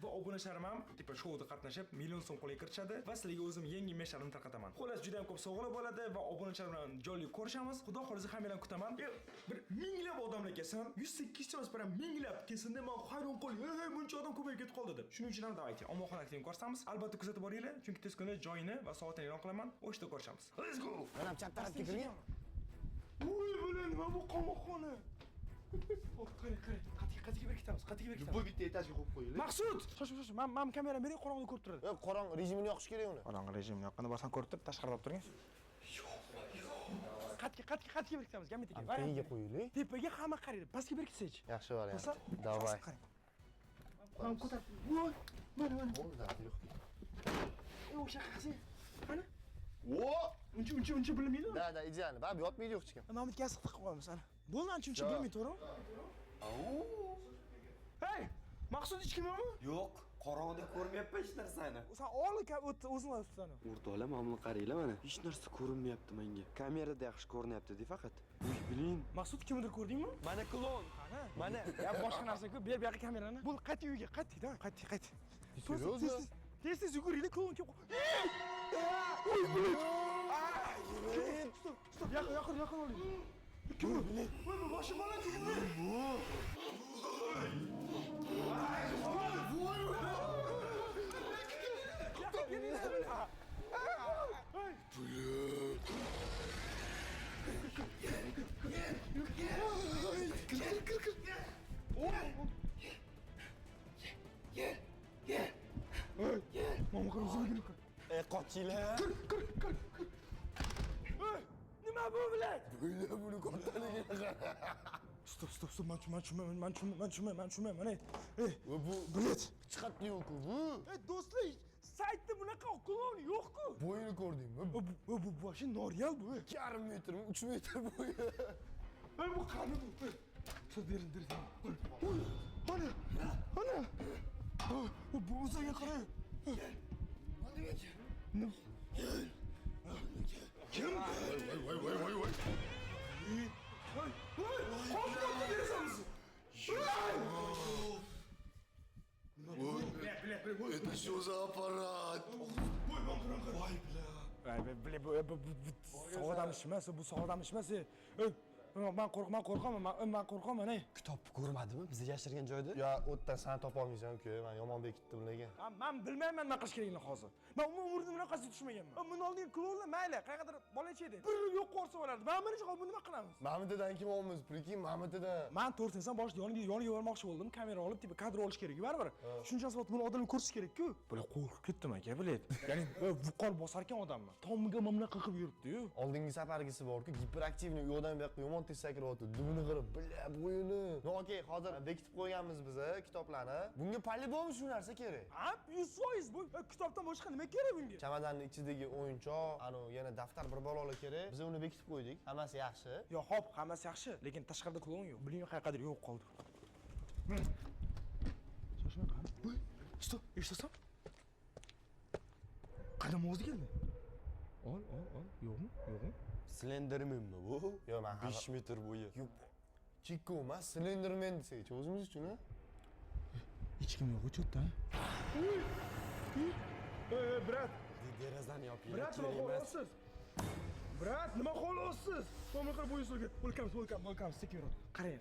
va obunachalarim ham tipa shouda qatnashib, million so'm qo'lga kiritishadi va sizlarga o'zim yangi meshalarni tarqataman. Xullas, juda ham ko'p sovg'alar bo'ladi va obunachilar bilan jonli ko'rishamiz. Xudo xolisa hammalarni kutaman. Bir minglab odamlar kelsin, 108 ta bilan minglab kelsin deb men hayron qoldim. Buncha odam ko'payib ketib qoldi deb. Shuning uchun ham davaychi, omonxona aktivini ko'rsatamiz. Albatta kuzatib boringlar, chunki tez kunda joyini va soatini e'lon qilaman. O'shda ko'rishamiz. Let's go. Men ham chat tarafga kirgan. Voy, bilan nima bu qamoqxona? Qarang. Qatiga bir ketamiz. Bu bitta etajga qo'yib qo'yinglar. Maqsud, shosh. Men kameram bering, qorong'ida ko'rib turadi. Qorong rejimini yoqish kerak uni. Qorong'i rejimni yoqqanda borsan ko'rib turib, tashqarida olib turing. Qatiga bir ketamiz, gamitaga. Tepaga qo'yinglar. Tepaga hamma qaraydi. Pastga bir ketsak. Yaxshi variant. Davay. Ham ko'tarib. Voy, mana. Bo'ldi, yo'q. O'sha qasi. Mana. O! Uncha bilmaydi. Da, ideal. Bab yotmaydi yo'q hech kim. Mana bitta gaz tiqib qo'yamiz ana. Bo'ldi, uncha bilmaydi, to'g'rimi? Hey! Maqsud hech kim yo'qmi? Yo'q, qorong'ida ko'rmayapman hech narsani. Sen o'zing o'tsan. O'rtoqlar, mana qaranglar mana. Hech narsa ko'rinmayapti menga. Kamerada yaxshi ko'rinyapti-da faqat. Bilin. Maqsud kimdir ko'rdingmi? Mana klon. Mana. Ya boshqa narsa-ku, ber bu yoqqa kamerani. Bo'ldi, qayt uyga, qayt. Tez yuguraylik, klon kim? Stop, yaqin oling. Kim bu? Voy, boshim bo'ladi. Qochinglar. Kir. Nima bu bilan? Buni ko'rtaligiga qara. Stop. Man tushunmayman. Mana. Bu bilet. Chiqatdi-ku bu. Do'stlar, saytda bunaqa klon yo'q-ku. Bo'yini ko'rdingmi? Bu boshi normal bu. 2,5 metrmi, 3 metr bo'yi. Bu qani bu? Derin. Ana. Bu o'ziga qara. Kim? Voy. Qo'rqib derasangiz. Это что за аппарат? Voy, bu sog'odam ishmas, bu sog'odam ishmas. Men qo'rqaman. Kitobni ko'rmadimi? Bizni yashirgan joyda? Ya, o'tdan sen topa olmaysan-ku. Men Yomonbek ketdim ularga. Men bilmayman nima qilish kerakligini hozir. Men umrimda bunaqasi tushmaganman. Buni oldin klonlar mayli, qayerdir bolacha edi. Bir yo'q qo'rsa bo'lardi. Men bu nima qilamiz? Mamitidan kim olamiz? Prikin Mamitidan. Men to'rtinsan boshida yoniga bormoqchi bo'ldim. Kamera olib, tipa kadr olish kerak, baribir. Shunchasi vaqt buni odamlar ko'rish kerak-ku. Bular qo'rqib ketdim aka, biladi. Ya'ni vuqor bosarkan odamman. Tomiga mana qilib yuribdi-yu. Oldingi safargisi bor-ku, giperaktivniy u yoqdan bu yoqqa yomon tez sakrayapti. Dumini qarab, bilab bo'yini. No, okey, hozir bekitib qo'yganmiz biz kitoblarni. Bunga polibom shu narsa kerak. Ha, 100% bu kitobdan boshqa nima kerak bunga? Chamadonning ichidagi o'yinchoq, yana daftar bir balolar kerak. Biz uni bekitib qo'ydik. Hammasi yaxshi. Yo, xo'p, hammasi yaxshi, lekin tashqarida klon yo'q. Bilmayman qayerdadir yo'q qoldi. Shoshmay qani. Voy, stop, eshitasan? Qadam o'zi keldi. Ol. Yo'qmi? Slendermanmi bu? Yo'q, men 5 metr bo'yi. Yo'q. Chikko emas, Slenderman desak, o'zimiz uchun. Hech kim yo'q, o'chotda. Brat. Derazani yoping. Brat, nima qilasiz? Brat, nima qilasiz? To'g'ri bo'yingizga. Welcome, secure.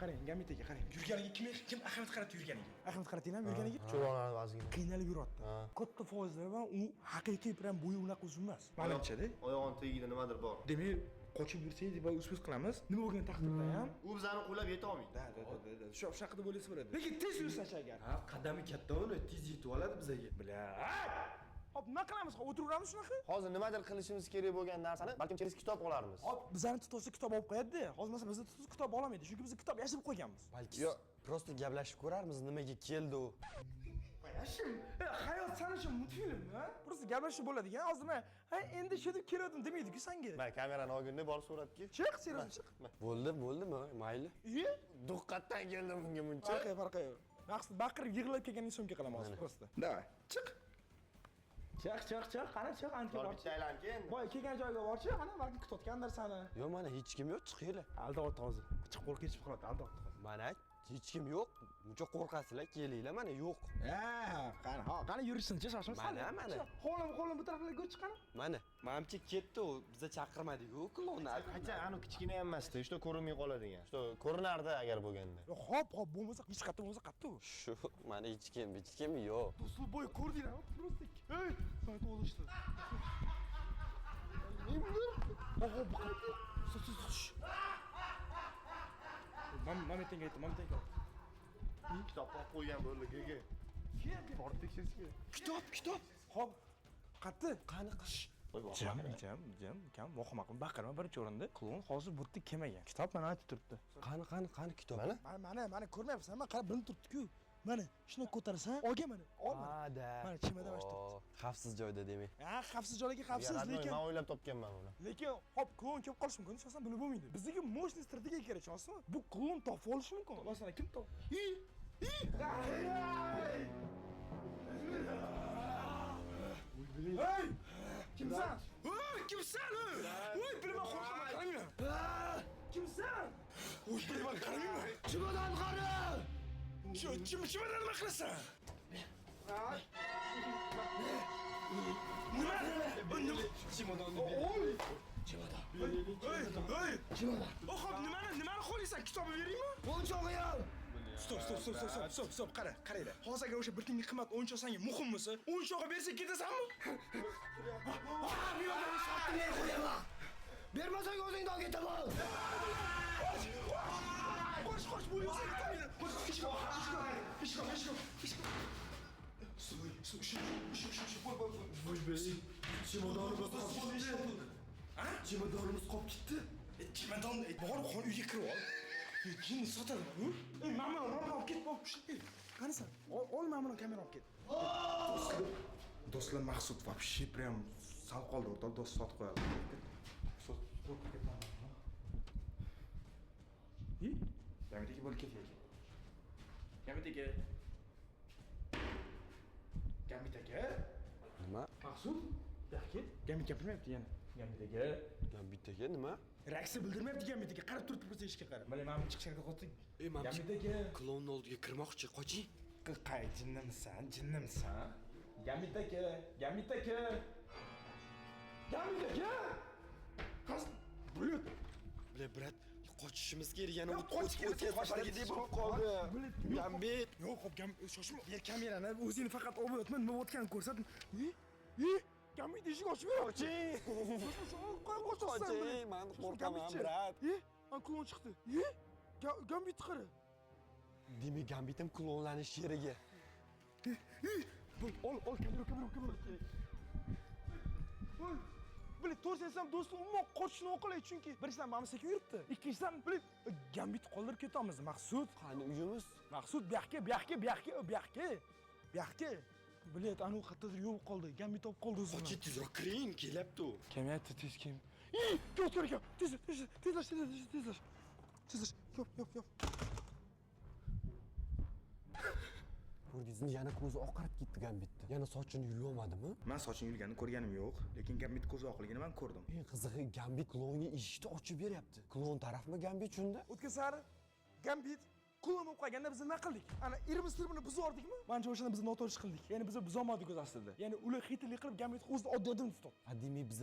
Qarang, gamitaga qarang. Yurganiga kim ahamiyat qaratdi yurganiga? Ahamiyat qaratdingmi yurganiga? Cho'loqlarni vazigina. Qiynalib yuryapti. Katta foizlar bilan u haqiqiy bilan bo'yi unaqa uzunmas. Menimcha-da. Oyog'on tagida nimadir bor. Demak, qochib yursangiz deb uspes qilamiz. Nima bo'lgan taqdirda ham u bizani qo'llab yeta olmaydi. Da. Shaqida bo'laysa bo'ladi. Lekin tez yursachi agar. Ha, qadami katta uni tez yetib oladi bizga. Bila. Hop, nima qilamiz? O'tiraveramiz shunaqa? Hozir nimadir qilishimiz kerak bo'lgan narsani balkim kelis kitob olarmiz. Hop, bizani tutuvchi kitob olib qo'yadi-da. Hozir masalan bizda tutuvchi kitob olmaydi, chunki biz kitob yashirib qo'yganmiz. Balki prosta gaplashib ko'rarmiz, nimaga keldi u. Yashim, hayot san uchun multfilm, ha? Prosta gaplashib bo'ladigan. Hozir men, endi shu deb keldim demaydi-ku senga. Men kamerani olganda borib so'rabki. Chiq, serios chiq. Bo'ldimi? Mayli. Duqqatdan keldim bunga buncha. Farqi yo'q. Maqsad baqirib yig'lab kelgandan so'ng qilaman hozir prosta. Davay, chiq. Qani chiq, ancha bor. Bitta aylanki endi. Voy, kelgan joyga borchi, qani balki kutayotgandir seni. Yo'q, mana hech kim yo'q, chiqinglar. Aldayapti hozir. Chiq qo'l ketib qoladi, aldayapti hozir. Mana hech kim yo'q. Muncha qo'rqasizlar, kelinglar, mana yo'q. Qani qani yurishsinchi, shoshma. Mana. Qo'lim bu taraflarga ko'ch chiqqani. Mana, menimcha ketdi u. Biza chaqirmadik-ku klonni. Qancha anu kichkina ham emasdi, что ko'rinmay qoladigan. Что ko'rinardi agar bo'lganda. Hop, bo'lmasa hech qayerda bo'lmasa qayerda u? Shu, mana hech kim yo'q. Do'stlar boy ko'rdinglarmi? Просто hey, sayt olishdi. Oho, bu qayerda? Mana tenga aytdim, mana tenga. Kitob olib qo'ygan bo'ldi, gege. Borib tekshirishga. Kitob. Hop. Qatti. Qani qish. Jam, kam muhim baqirma birinchi o'rinda. Klon hozir bu yerda kelmagan. Kitob mana aytib turibdi. Qani kitob? Mana ko'rmayapsan, men qarab bilinib turibdi-ku. Mana shuni ko'tarsan, olga mana. Ol. Da. Mana chimada bosh turibdi. Xavfsiz joyda demak. Ha, xavfsiz joyga xavfsiz, lekin men o'ylab topganman uni. Lekin hop klon kelib qolishi mumkin, hech bilib bo'lmaydi. Bizga mощный strategiya kerak, tushunyapsizmi? Bu klon topib olishi mumkin. Masalan, kim top? Hey! Kimsan? Kimsan? Voy, bilma qo'rqma, qaramanglar. Kimsan? Voy, bilma qaramanglar. Chimadan qara. Chimadan nima qilasan? Nima? Chimadan. Oy! Chimadan. Hey! Chimadan. Xo'p, nimani qo'laysan? Kitobni beraymi? O'yinchog'im. Stop, qaranglar. Hozir agar o'sha bir tiyinlik qimmat o'yinchoq senga muhimmisi, o'yinchoqni bersa ketasanmi? Buyoqni sotib qo'yaman. Bermasang o'zingdan ketaman. Qo'sh, bu yo'q. Çimadonimiz qolib ketdi. Çimadon, borib xon uyga kirib ol. Jinni sotadimi? Mama, robot olib ketib bo'libdi. Qanasan? Ol mamani kamera olib ket. Do'stlar Maqsud вообще прям sal qoldi o'rtada do'st sotib qo'yadi. Gamidagi bo'lib ketyapti. Gamid aka. Nima? Maqsud, yo'q, Gamid gapirmayapti yana. Gambit aka nima? Reaksiya bildirmayapti Gamid aka. Qarab turibdi bizga ishga qarab. Mana men chiqishga qo'ydik. Gamid aka klonning oldiga kirmoqchi, qoching. Qay jinnimisan? Gamid aka. Qas, bulut. Brat, qochishimiz kerak, yana o'tkazib deb qoldi. Gambit. Yo'q, hop, shoshma. Yer kamerani o'zingni faqat olib o'tma, nima o'tganini ko'rsat. Gambit eshik ochib bermoqchi. Qoching, men qo'rqaman, brat. Klon chiqdi. Gambit qara. Demak, Gambit ham klonlanish yeriga. Ol, kamera. Bilib, to'rsam do'stlar umuman qochishni o'qilaydi, chunki birinchidan ma'lum sekin yuribdi. Ikkinchidan, bilib, Gambit qoldirib ketamiz. Maqsud, Qani uyimiz? Maqsud, bu yoqqa. Bilib, anu qayerdadir yo'q qoldi. Gambit topib qoldi o'zini. Qoching, tezroq kiring, kelyapti u. Kemayapti, tez kim? Yo'q. Tezlash. Yo'q. Ko'rdingizmi, yana ko'zi oqarib ketdi Gambitni. Yana sochini yulolmadimi? Men sochini yulganini ko'rganim yo'q, lekin Gambit ko'zi oqligini men ko'rdim. Eng qizig'i, Gambit klonga eshikni ochib beryapti. Klon tarafmi Gambit shunda? O'tgan sari Gambit klon bo'lib qolganda biz nima qildik? Ana irimiz tirbini buzib yubordikmi? Mencha o'shanda biz noto'g'ri ish qildik. Ya'ni biz buzolmadik o'z aslida. Ya'ni ular xiytlik qilib Gambit o'zini oddiy odam tutdi. Demak, biz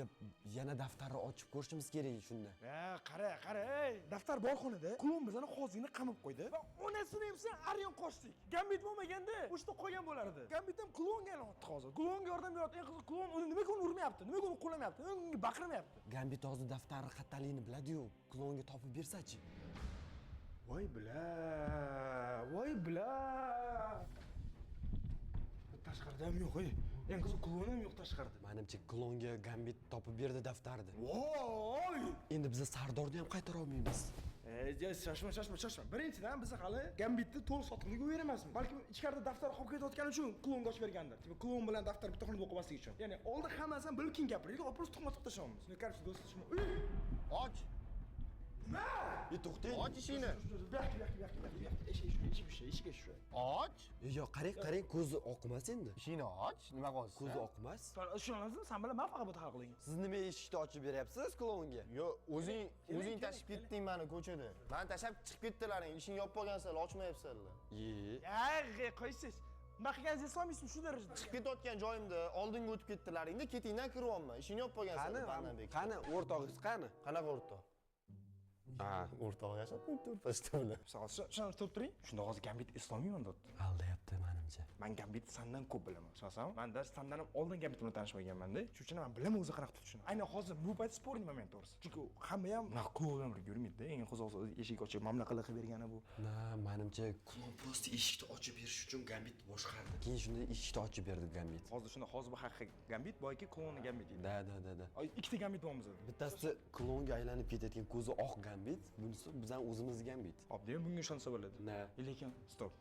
yana daftarni ochib ko'rishimiz kerak shunda. Qara, daftar bor xonada. Klon bizani hozirni qamab qo'ydi. Va onasini hamsa aryon qochdik. Gambit bo'lmaganda o'shda qolgan bo'lardi. Gambit ham klonga aylanibdi hozir. Klonga yordam beryapti. Eng qizi klon uni nimaga urmayapti? Nimaga uni qo'llamayapti? Unga baqirmayapti. Gambit hozir daftarni xatoligini biladi-yu, klonga topib bersa-chi? Voy bila. Tashqarida ham yo'q, eng qizi klon ham yo'q tashqarida. Menimcha klonga Gambit topib berdi daftarni. Voy! Endi biz Sardorni ham qaytara olmaymiz. Shoshma. Birinchidan biz hali Gambitni to'liq sotqinga qo'yvermasmiz. Balkim ichkarida daftar qolib ketayotgani uchun klonga ochib bergandir. Tipo klon bilan daftar bitta xonada o'qimaslik uchun. Ya'ni oldin hammasini bilib keyin gapiraylik, просто tuhmat qilib tashlaymiz. Qarshi do'stlar, Och. nima? To'xtang. Och ishingni. Eshik shu. Och. Yo'q, qarang, ko'zi oqmas endi. Ishingni och, nima qolsin? Ko'zi oqmas. Ishonasizmi? Sen bilan men faqat bu hal qiling. Siz nima eshikni ochib beryapsiz klonga? Yo'q, o'zing tashib ketding meni ko'chada. Meni tashab chiqib ketdilaring, ishingni yopib olgansizlar, ochmayapsizlar. Qo'ysiz. nima qilganingizni eslolmaysizmi shu darajada? Chiqib ketayotgan joyimda oldinga o'tib ketdilaringda, ketingdan kiryapman. Ishingni olib qo'ygansan Bandabek. Qani o'rtog'ingiz qani? Qanaqa o'rtoq? Ha, o'rtoq yashab turibdi bilan. Shuni turib turing. Shunda hozir gambit eslolmayman debdi. Aldayapti menimcha. Men gambit sandan ko'p bilaman. Tushunasanmi? Men dar sandan ham oldin gambit bilan tanishib olganman-da. Shuning uchun men bilaman o'zi qanaqa tutishini. Aynan hozir bu payt sportniy moment to'g'risi. Chunki hamma ham bunaqa klubdan bir yurmaydi-da. Eng qo'zg'olsa eshik ochib mamlaqa qilib bergani bu. Na, menimcha klon prosta eshikni ochib berish uchun gambit boshqardi. Keyin shunda eshikni ochib berdi gambit. Hozir bu haqiqiy gambit, boyki klonni gambit edi. Da. Ikkita gambit bormiz bizda. Bittasi klonga aylanib ketayotgan ko'zi oq gambit, bunisi bizning o'zimiz gambit. Hop, demak bunga ishonsa bo'ladi. Na. Lekin stop.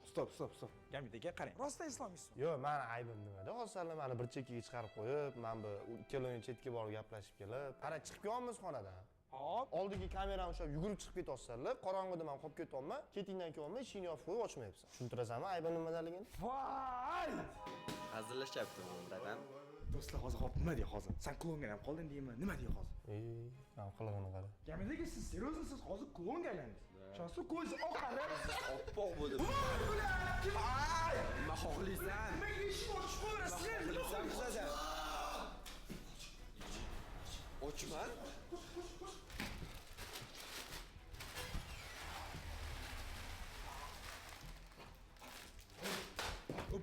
Gambit aka qarang. Rostdan eslolmaysizmi? Yo'q, meni aybim nimada? Hozir meni bir chekkaga chiqarib qo'yib, men bu ikkaloni chetga borib gaplashib kelib, qara chiqib kelyapmiz xonadan. Hop. Oldingi kamerani ushlab yugurib chiqib ketyapsizlar. Qorong'ida men qolib ketyapman. Ketingdan kelyapman, ishingni yopib qo'yib ochmayapsan. Tushuntirasanmi aybim nimadaligini? Voy! Hazillashyapti bratан. Do'stlar, hozir hop nima deydi hozir? Sen klonga ham qolding deyman. Nima deydi hozir? Men qilig'ini qara. Gapingizga siz seriozmisiz? Hozir klonga aylandingiz. Shonsi ko'zi oqarib. Oppoq bo'ldi. Ay! Nima xohlaysan? Menga ishni ochib qo'yarsiz. Xohlaysan bizadan. Ochman.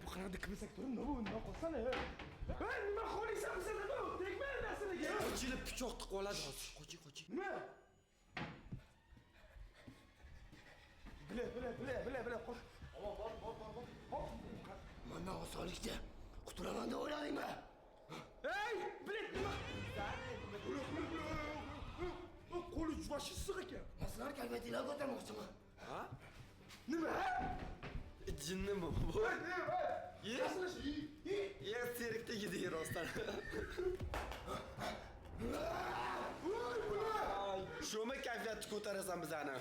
Bu qanday kimsak turib, nima qolsana? Hey, nima xohlaysan bizdan bu? Tegma narsaga. Ochilib pichoq tiqib oladi hozir. Qochi. Nima? Bile. Qoch. Bor. Hop. Mana osonlikda qutulaman deb o'yladingmi? Hey, bilet nima? Qo'li juvashi issiq ekan. Sizlar kalbatinglar ko'tarmoqchiman. Ha? Nima? Jinnimi bu? Yer serikda yedi rostdan. Shumi kayfiyatni ko'tarasan bizani?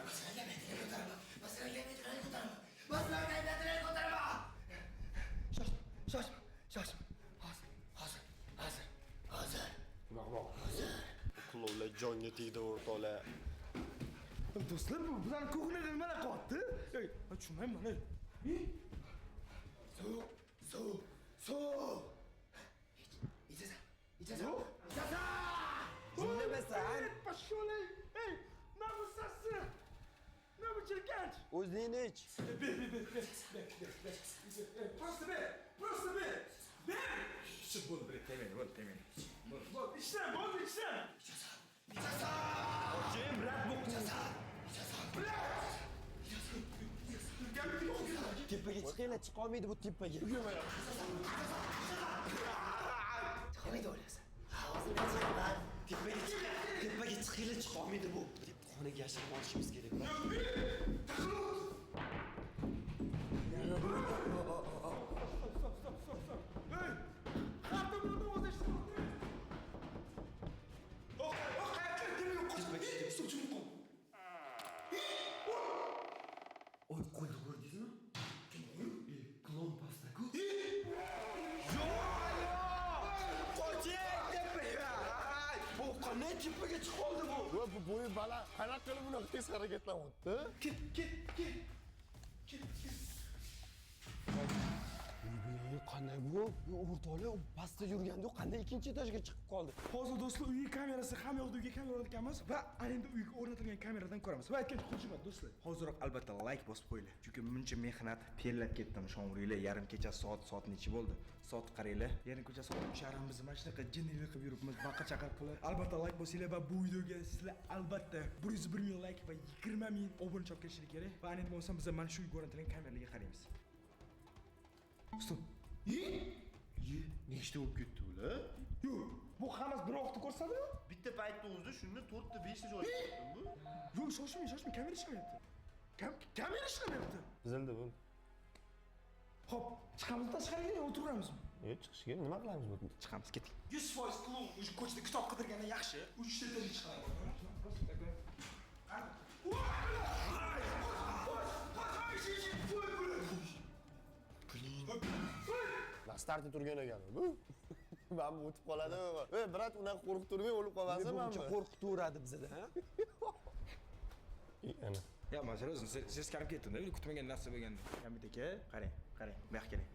Maslar kalbatinglarni ko'tarma. Shoshma. Hozir. Qullovlar jonga tegdi o'rtoqlar. Do'stlar, bu bizning ko'nglida nimalar qotdi? Ey, tushunmayman, ey. So'v. İçeceğim. Dinlamasan. Pashole. Ey, namusasi. Nima chirkanch? O'zingni ich. Просто ber. Bo'ldi, ber, temin. Bo'ldi, ishlan. Jim, brat bu. Tepaga chiqinglar, chiqa olmaydi bu tepaga. Çıkamaydı öylesin. Ağzını çıkma. Tepaga chiqinglar, chiqa olmaydi bu. Xonaga yashirib olishimiz kerak. Hey! Xatda bo'ldi o'zi ishtirokda. Oy, qo'lni ko'rdingizmi? Klon pastaku. Bu qanday tepaga chiqib oldi bu? Va bu bo'yi baland. Qanaqa qilib bunaqa tez harakatlanyapti? Ket. Qanday bu? O'rtoqlar pastda yurganda qanday ikkinchi etajga chiqib qoldi? Hozir do'stlar uyi kamerasi, hamma yoqda uyga kamera o'rnatganmiz va endi uyga o'rnatilgan kameradan ko'ramiz. Va aytgan hujmat do'stlar. Hoziroq albatta like bosib qo'yinglar. Chunki buncha mehnat terlab ketdim, shomuriylar. Yarim kecha soat nechi bo'ldi? Soat qaranglar. Yarim kecha soat biz mana shunaqa jinnilik qilib yuribmiz, baqa-chaqar qilib. Albatta like bosinglar va bu videoga sizlar albatta 101 ming like va 20 ming obunachi olib kelishlik kerak. Va endi bo'lsa biz mana shu uyga o'rnatilgan kameralarga qaraymiz. Stop. Nechta bo'lib ketdi ular? Yo'q, bu hammasi bir vaqtda ko'rsatadi. Bitta paytda o'zida shunda 4 ta 5 ta joy ko'rdim bu. Yo'q, shoshmang, kamera ishlamayapti. Kamera ishlamayapti. Buzildi bu. Hop, chiqamiz tashqariga o'tiramizmi? Yo'q, chiqishga nima qilamiz bu? Chiqamiz, keting. 100% klub, o'sha ko'chada kitob qidirgandan yaxshi. 3 ta chiqadi. Ben startda turgan ekan bu. Men bu o'tib qoladi. Ey, brat, unaqa qo'rqib turmay o'lib qolmasin men. Buncha qo'rqitveradi bizda, ha? Ana. Ya, men seriozman, ses karib ketdim-da, kutmagan narsa bo'lganda. Hamid aka, qarang. Bu yoqqa keling.